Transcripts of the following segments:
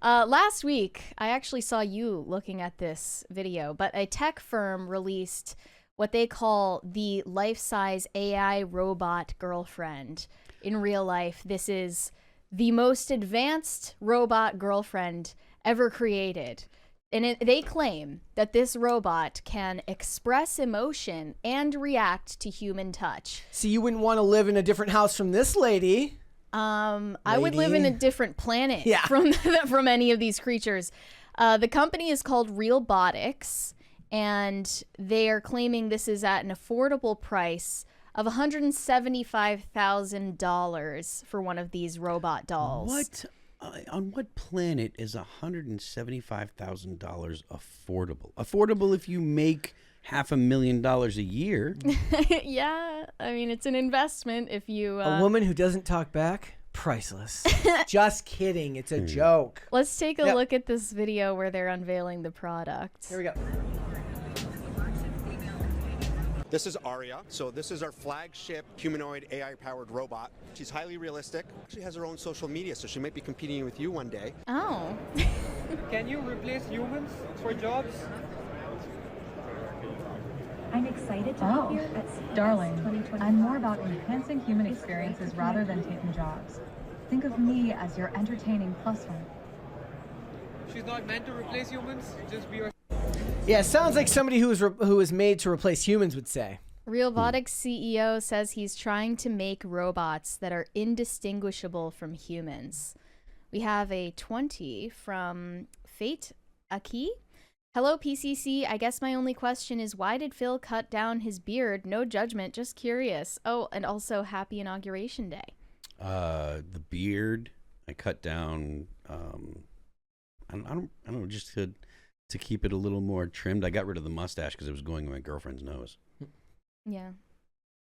Last week, I actually saw you looking at this video, but a tech firm released what they call the life-size AI robot girlfriend. In real life, this is the most advanced robot girlfriend ever created. And they claim that this robot can express emotion and react to human touch. So you wouldn't want to live in a different house from this lady. I would live in a different planet from any of these creatures. The company is called Realbotics, and they are claiming this is at an affordable price of $175,000 for one of these robot dolls. What? On what planet is $175,000 affordable? Affordable if you make $500,000 a year. Yeah, I mean, it's an investment if you... A woman who doesn't talk back, priceless. Just kidding. It's a joke. Let's take a look at this video where they're unveiling the product. Here we go. This is Aria. So this is our flagship humanoid AI-powered robot. She's highly realistic. She has her own social media, so she might be competing with you one day. Oh. Can you replace humans for jobs? I'm excited to be here at CES Darling, 2020. I'm more about enhancing human experiences rather than taking jobs. Think of me as your entertaining plus one. She's not meant to replace humans, just be your... Yeah, sounds like somebody who was made to replace humans would say. Realbotics CEO says he's trying to make robots that are indistinguishable from humans. We have a 20 from Fate Aki. Hello, PCC. I guess my only question is, why did Phil cut down his beard? No judgment, just curious. Oh, and also happy Inauguration Day. The beard I cut down. I don't know, just to keep it a little more trimmed. I got rid of the mustache because it was going in my girlfriend's nose. Yeah.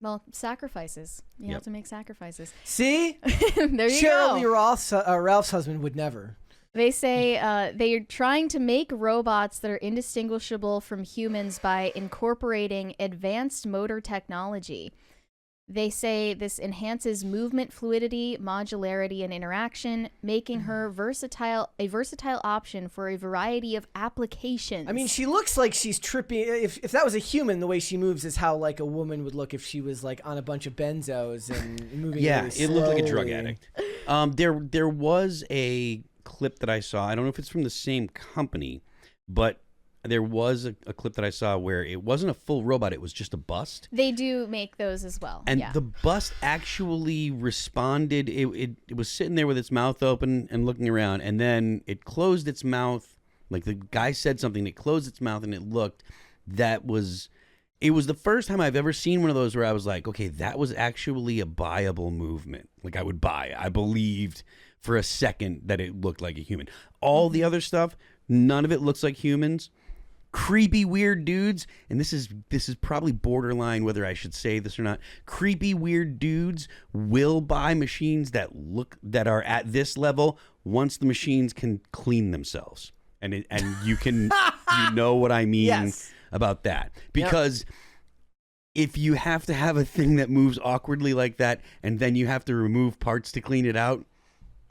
Well, sacrifices. You have to make sacrifices. See? There you Cheryl go. Ralph's husband would never. They say they are trying to make robots that are indistinguishable from humans by incorporating advanced motor technology. They say this enhances movement fluidity, modularity, and interaction, making her a versatile option for a variety of applications. I mean, she looks like she's tripping. If that was a human, the way she moves is how like a woman would look if she was like on a bunch of benzos and moving. Yeah, really it looked like a drug slowly. addict. There was a clip that I saw. I don't know if it's from the same company, but there was a clip that I saw where it wasn't a full robot. It was just a bust. They do make those as well. And yeah. the bust actually responded. It was sitting there with its mouth open and looking around. And then it closed its mouth. Like the guy said something. It closed its mouth and it looked. It was the first time I've ever seen one of those where I was like, okay, that was actually a buyable movement. Like I would buy it. I believed for a second that it looked like a human. All the other stuff, none of it looks like humans. Creepy, weird dudes, and this is probably borderline whether I should say this or not. Creepy, weird dudes will buy machines that are at this level once the machines can clean themselves, and you can you know what I mean about that, because if you have to have a thing that moves awkwardly like that, and then you have to remove parts to clean it out,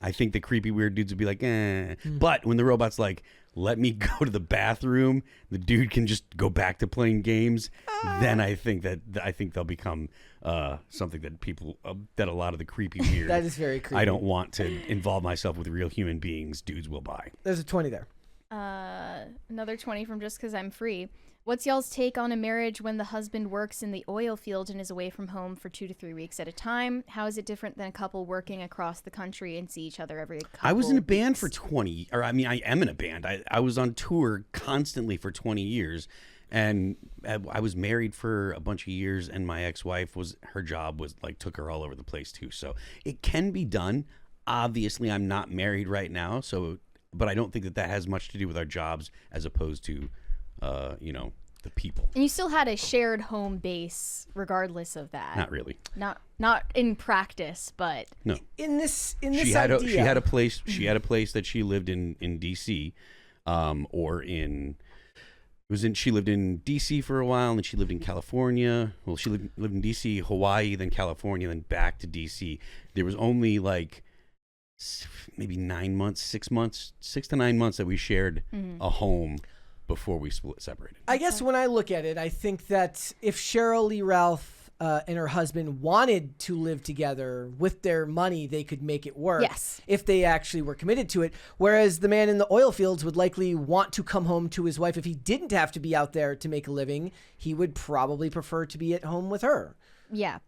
I think the creepy, weird dudes would be like, eh. But when the robot's like, let me go to the bathroom, the dude can just go back to playing games, then I think they'll become something that people, that a lot of the creepy, weird. That is very creepy. I don't want to involve myself with real human beings. Dudes will buy. There's a 20 there. Another 20 from Just 'Cause I'm Free. What's y'all's take on a marriage when the husband works in the oil field and is away from home for 2 to 3 weeks at a time? How is it different than a couple working across the country and see each other every couple I was in a band weeks? for 20, or I mean, I am in a band. I was on tour constantly for 20 years, and I was married for a bunch of years, and my ex-wife her job was like, took her all over the place too. So it can be done. Obviously, I'm not married right now, but I don't think that has much to do with our jobs as opposed to, the people. And you still had a shared home base regardless of that. Not really. Not in practice, but No. In this She had idea, a place. She had a place that she lived in DC, she lived in DC for a while, and then she lived in California. Well, she lived in DC, Hawaii, then California, then back to DC. There was only like maybe 9 months, 6 months, 6 to 9 months that we shared a home before we separated. I guess when I look at it, I think that if Cheryl Lee Ralph and her husband wanted to live together with their money, they could make it work. Yes. If they actually were committed to it. Whereas the man in the oil fields would likely want to come home to his wife. If he didn't have to be out there to make a living, he would probably prefer to be at home with her. Yeah,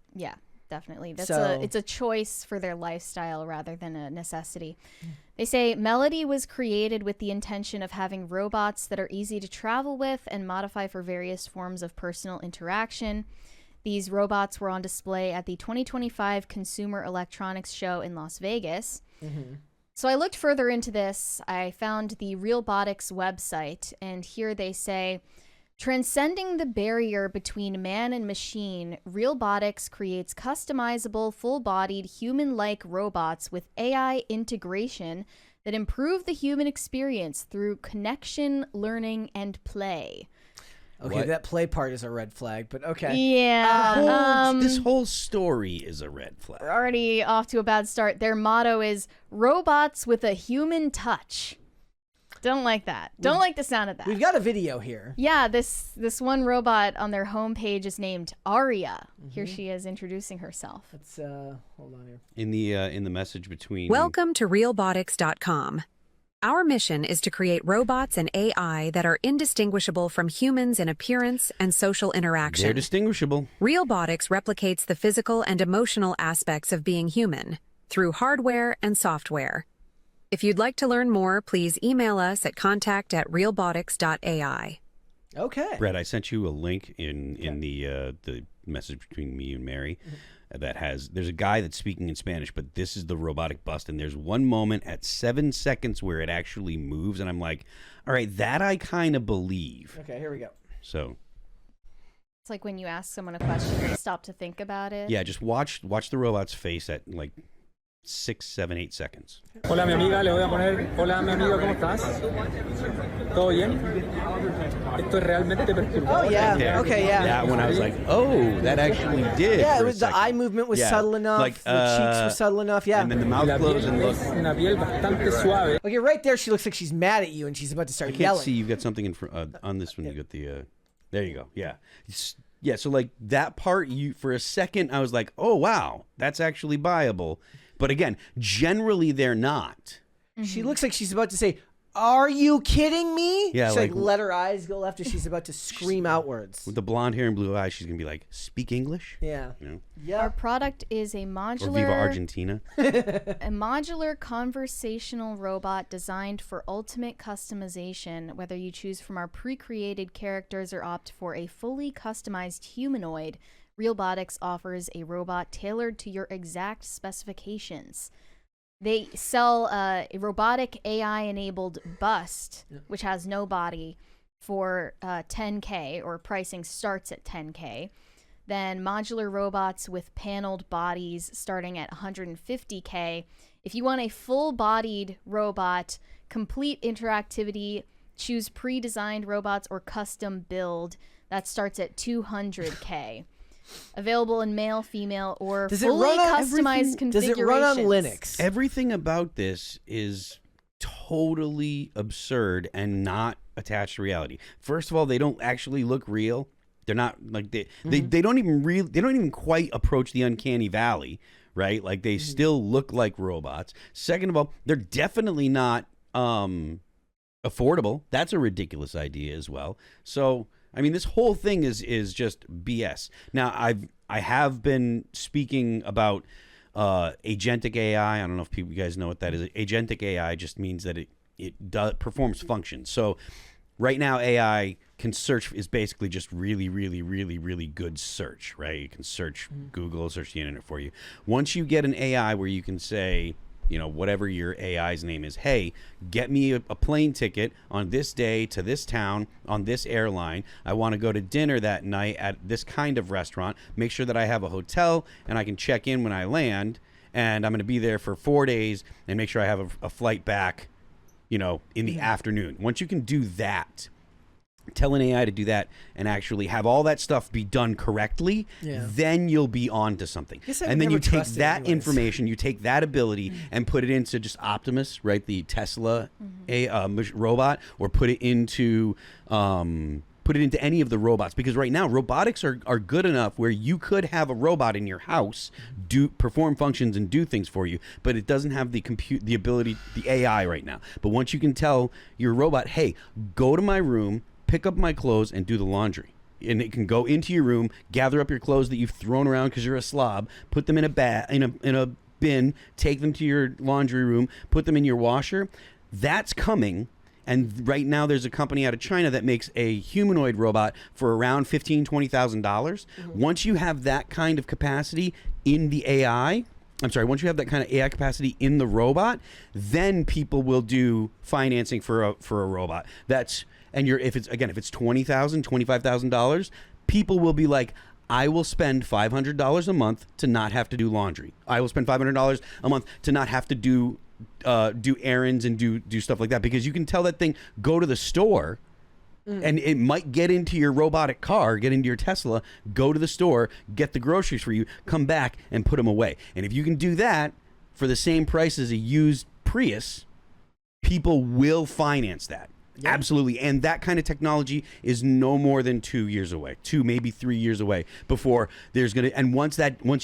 definitely. It's a choice for their lifestyle rather than a necessity. They say Melody was created with the intention of having robots that are easy to travel with and modify for various forms of personal interaction. These robots were on display at the 2025 Consumer Electronics Show in Las Vegas. So I looked further into this. I found the Realbotics website, and here they say, transcending the barrier between man and machine, Realbotics creates customizable, full-bodied, human-like robots with AI integration that improve the human experience through connection, learning, and play. Okay, that play part is a red flag, but okay. Yeah. This whole story is a red flag. We're already off to a bad start. Their motto is robots with a human touch. Don't like that. Don't like the sound of that. We've got a video here. Yeah, this one robot on their homepage is named Aria. Here she is introducing herself. Let's hold on here. In the message between Welcome to realbotics.com. Our mission is to create robots and AI that are indistinguishable from humans in appearance and social interaction. they're distinguishable. Realbotics replicates the physical and emotional aspects of being human through hardware and software. If you'd like to learn more, please email us at contact@realbotics.ai. Okay. Brett, I sent you a link in the message between me and Mary that there's a guy that's speaking in Spanish, but this is the robotic bust, and there's one moment at 7 seconds where it actually moves, and I'm like, all right, that I kind of believe. Okay, here we go. So It's like when you ask someone a question, they stop to think about it. yeah, just watch the robot's face at like 6, 7, 8 seconds. Hola, mi amiga, le voy a poner. Hola, mi amiga, ¿cómo estás? ¿Todo bien? Esto es realmente perturbador. Oh, yeah. Okay, yeah. That one I was like, oh, that actually did. Yeah, for it a was, the second. eye movement was Yeah, subtle enough. like, the cheeks were subtle enough. Yeah. And then the mouth closed and looked. Una piel bastante suave. Okay, right there, she looks like she's mad at you and she's about to start I can't yelling. see. You've got something in front on this one. You got the. There you go. Yeah. Yeah. So like that part, for a second, I was like, oh wow, that's actually viable. But again, generally they're not. She looks like she's about to say, "Are you kidding me?" Yeah, she like- let her eyes go left as she's about to scream outwards. With the blonde hair and blue eyes, she's gonna be like, "Speak English." Yeah. You know? Yeah. Our product is a Or modular Viva Argentina. a modular conversational robot designed for ultimate customization, whether you choose from our pre-created characters or opt for a fully customized humanoid. Realbotics offers a robot tailored to your exact specifications. They sell a robotic AI-enabled bust, which has no body, for $10K, or pricing starts at $10K. Then modular robots with paneled bodies starting at $150K. If you want a full-bodied robot, complete interactivity, choose pre-designed robots or custom build. That starts at $200K. Available in male, female, or Does it fully run on customized everything? Does it run on Linux? Everything about this is totally absurd and not attached to reality. First of all, they don't actually look real. They're not like they don't even quite approach the uncanny valley, right? Like they still look like robots. Second of all, they're definitely not affordable. That's a ridiculous idea as well. So I mean, this whole thing is just BS. Now, I have been speaking about agentic AI. I don't know if you guys know what that is. Agentic AI just means that it performs functions. So right now, AI can search is basically just really, really, really, really good search, right? You can search Google, search the internet for you. Once you get an AI where you can say, you know, whatever your AI's name is, hey, get me a plane ticket on this day to this town on this airline. I want to go to dinner that night at this kind of restaurant. Make sure that I have a hotel and I can check in when I land. And I'm going to be there for 4 days and make sure I have a flight back, you know, in the afternoon. Once you can do that, tell an AI to do that and actually have all that stuff be done correctly, then you'll be on to something. And then you take that information, you take that ability and put it into just Optimus, right? The Tesla robot, or put it into any of the robots, because right now robotics are good enough where you could have a robot in your house perform functions and do things for you, but it doesn't have the ability, the AI right now. But once you can tell your robot, hey, go to my room, pick up my clothes and do the laundry, and it can go into your room, gather up your clothes that you've thrown around because you're a slob, put them in a bin, take them to your laundry room, put them in your washer. That's coming. And right now there's a company out of China that makes a humanoid robot for around $15,000, $20,000. Once you have that kind of capacity in the AI, once you have that kind of AI capacity in the robot, then people will do financing for a robot. If it's $20,000, $25,000, people will be like, I will spend $500 a month to not have to do laundry. I will spend $500 a month to not have to do errands and do stuff like that, because you can tell that thing, go to the store, and it might get into your robotic car, get into your Tesla, go to the store, get the groceries for you, come back and put them away. And if you can do that for the same price as a used Prius, people will finance that. Yep. Absolutely. And that kind of technology is no more than 2 years away, 2, maybe 3 years away before there's going to, and once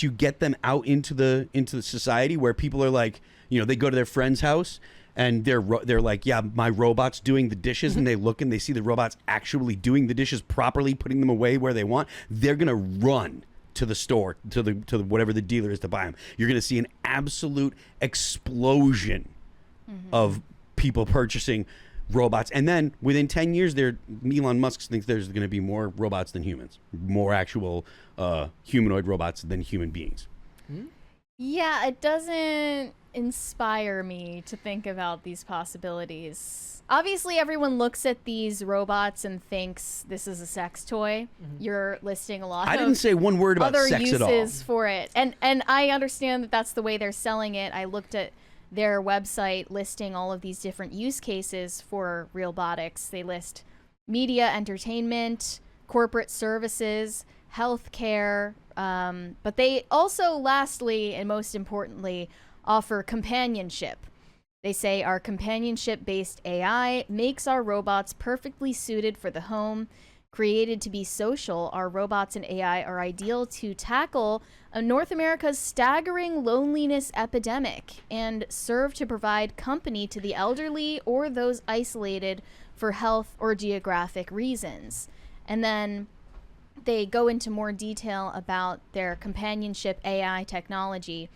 you get them out into the society where people are like, they go to their friend's house and they're like, yeah, my robot's doing the dishes, and they look and they see the robot's actually doing the dishes properly, putting them away where they want, they're going to run to the store, to whatever the dealer is to buy them. You're going to see an absolute explosion of people purchasing robots, and then within 10 years Elon Musk thinks there's going to be more robots than humans, more actual humanoid robots than human beings. Yeah, it doesn't inspire me to think about these possibilities. Obviously everyone looks at these robots and thinks this is a sex toy. You're listing a lot I of didn't say one word about other sex at all. uses for it, and I understand that that's the way they're selling it. I looked at their website listing all of these different use cases for realbotics. They list media, entertainment, corporate services, healthcare, but they also, lastly and most importantly, offer companionship. They say our companionship-based AI makes our robots perfectly suited for the home. Created to be social, our robots and AI are ideal to tackle North America's staggering loneliness epidemic and serve to provide company to the elderly or those isolated for health or geographic reasons. And then they go into more detail about their companionship AI technology.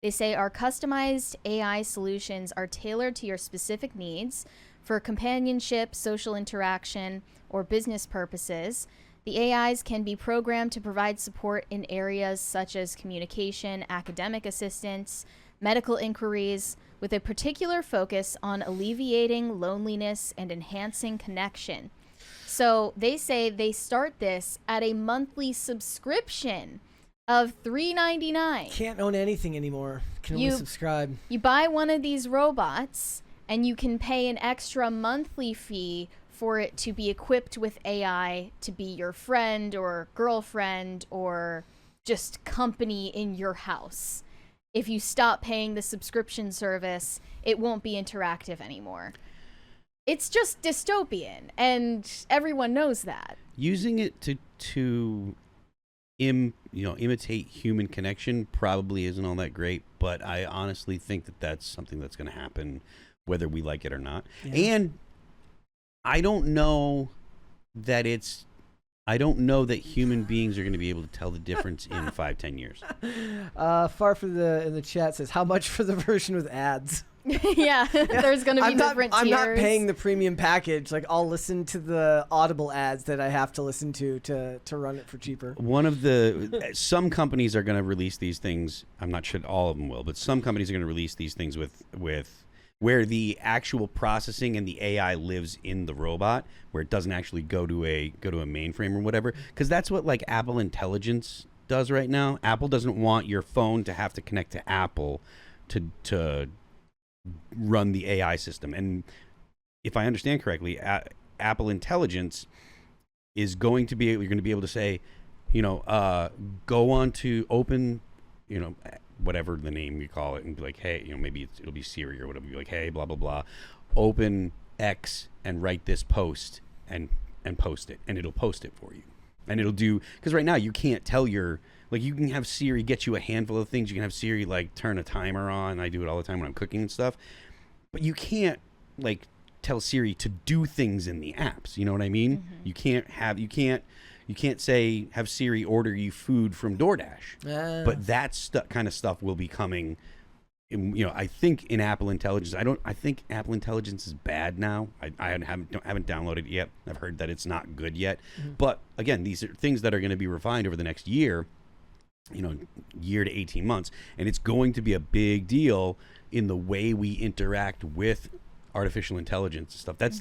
They say our customized AI solutions are tailored to your specific needs for companionship, social interaction, or business purposes. The AIs can be programmed to provide support in areas such as communication, academic assistance, medical inquiries, with a particular focus on alleviating loneliness and enhancing connection. So they say they start this at a monthly subscription of $3.99. Can't own anything anymore. Can only subscribe. You buy one of these robots and you can pay an extra monthly fee for it to be equipped with AI to be your friend or girlfriend or just company in your house. If you stop paying the subscription service, it won't be interactive anymore. It's just dystopian, and everyone knows that. Using it to imitate human connection probably isn't all that great, but I honestly think that that's something that's going to happen whether we like it or not. Yeah. And I don't know that human beings are going to be able to tell the difference in 5-10 years. Far in the chat says, how much for the version with ads? Yeah, there's going to be different tiers. I'm not paying the premium package. Like, I'll listen to the Audible ads that I have to listen to run it for cheaper. Some companies are going to release these things. I'm not sure all of them will, but some companies are going to release these things with where the actual processing and the AI lives in the robot, where it doesn't actually go to a mainframe or whatever. Because that's what like Apple Intelligence does right now. Apple doesn't want your phone to have to connect to Apple to run the AI system. And if I understand correctly, Apple Intelligence is going to be, you're going to be able to say, go on to open, whatever the name you call it, and be like, hey, maybe it'll be Siri or whatever. Be like, hey, blah blah blah, open X and write this post and post it, and it'll post it for you, and it'll do, because right now you can't tell your, like, you can have Siri get you a handful of things. You can have Siri like turn a timer on. I do it all the time when I'm cooking and stuff, but you can't like tell Siri to do things in the apps. You know what I mean? Mm-hmm. You can't say have Siri order you food from DoorDash. But that kind of stuff will be coming. I think in Apple Intelligence. I think Apple Intelligence is bad now. I haven't downloaded it yet. I've heard that it's not good yet. Mm-hmm. But again, these are things that are going to be refined over the next year. Year to 18 months, and it's going to be a big deal in the way we interact with artificial intelligence and stuff. That's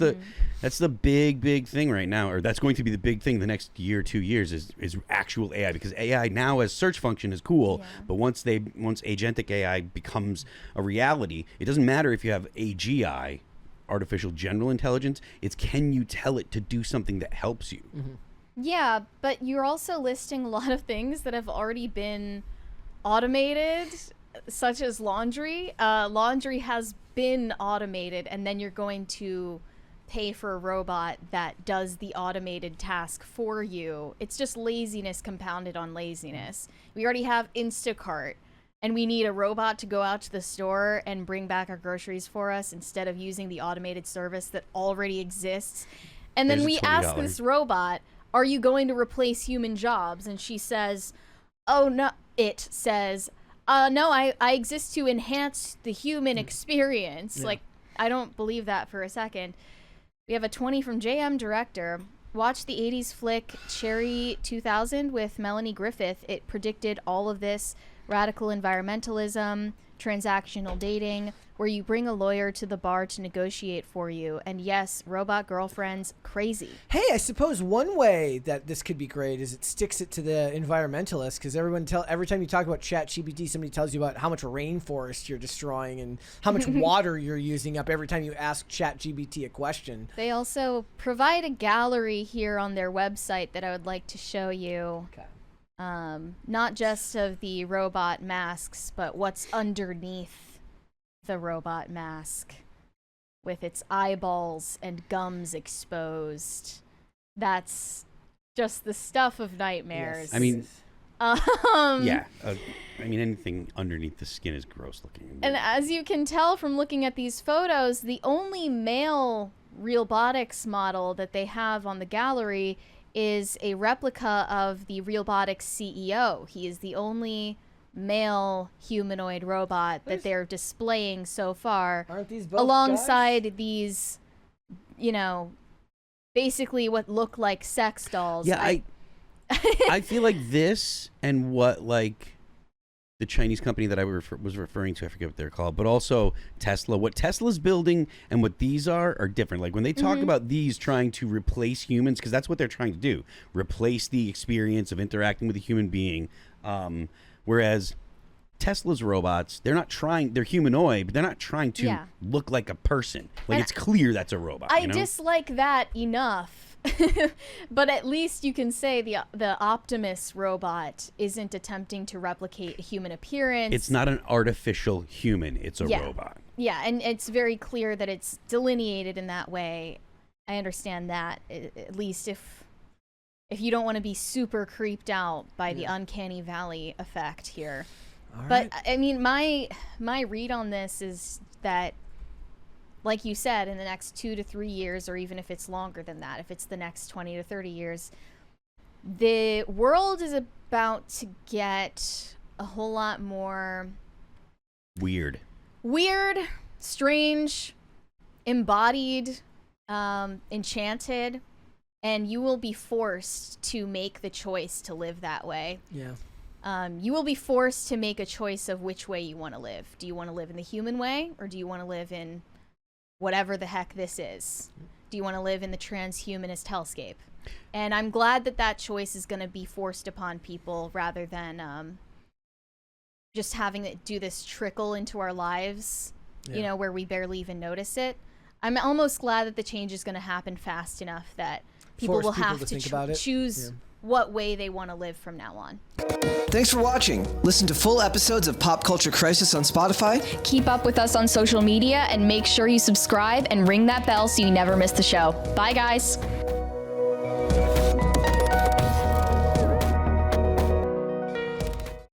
the big thing right now, or that's going to be the big thing the next year, 2 years is actual AI, because AI now as search function is cool, but once agentic AI becomes a reality, it doesn't matter if you have AGI, artificial general intelligence, it's can you tell it to do something that helps you. Mm-hmm. Yeah, but you're also listing a lot of things that have already been automated, such as laundry. Laundry has been automated, and then you're going to pay for a robot that does the automated task for you. It's just laziness compounded on laziness. We already have Instacart, and we need a robot to go out to the store and bring back our groceries for us instead of using the automated service that already exists. And then we ask this robot, are you going to replace human jobs? And she says, oh, no. It says, no, I exist to enhance the human experience. Yeah. Like, I don't believe that for a second. We have a 20 from JM Director. Watch the 80s flick Cherry 2000 with Melanie Griffith. It predicted all of this radical environmentalism, transactional dating, where you bring a lawyer to the bar to negotiate for you. And yes, robot girlfriends, crazy. Hey, I suppose one way that this could be great is it sticks it to the environmentalists, because every time you talk about ChatGPT, somebody tells you about how much rainforest you're destroying and how much water you're using up every time you ask ChatGPT a question. They also provide a gallery here on their website that I would like to show you. Okay. Not just of the robot masks, but what's underneath the robot mask with its eyeballs and gums exposed. That's just the stuff of nightmares. Yes. I mean, anything underneath the skin is gross looking. And as you can tell from looking at these photos, the only male Realbotics model that they have on the gallery is a replica of the Realbotics CEO. He is the only male humanoid robot that they're displaying so far. Aren't these both alongside guys? These, basically what look like sex dolls. Yeah, I feel like this and what like the Chinese company that I was referring to, I forget what they're called, but also Tesla. What Tesla's building and what these are different. Like when they talk about these trying to replace humans, because that's what they're trying to do, replace the experience of interacting with a human being. Whereas Tesla's robots, they're humanoid, but they're not trying to look like a person. Like, and it's clear that's a robot. I dislike that enough. But at least you can say the Optimus robot isn't attempting to replicate a human appearance. It's not an artificial human. It's a robot. Yeah, and it's very clear that it's delineated in that way. I understand that, at least if you don't want to be super creeped out by the uncanny valley effect here. All but right. I mean, my read on this is that, like you said, in the next 2 to 3 years, or even if it's longer than that, if it's the next 20 to 30 years, the world is about to get a whole lot more weird, strange, embodied, enchanted, and you will be forced to make the choice to live that way. Yeah. You will be forced to make a choice of which way you want to live. Do you want to live in the human way, or do you want to live in whatever the heck this is? Do you want to live in the transhumanist hellscape? And I'm glad that choice is going to be forced upon people rather than just having it do this trickle into our lives, where we barely even notice it. I'm almost glad that the change is going to happen fast enough that people Force will people have to to think about it. choose what way they want to live from now on. Thanks for watching. Listen to full episodes of Pop Culture Crisis on Spotify. Keep up with us on social media and make sure you subscribe and ring that bell so you never miss the show. Bye, guys.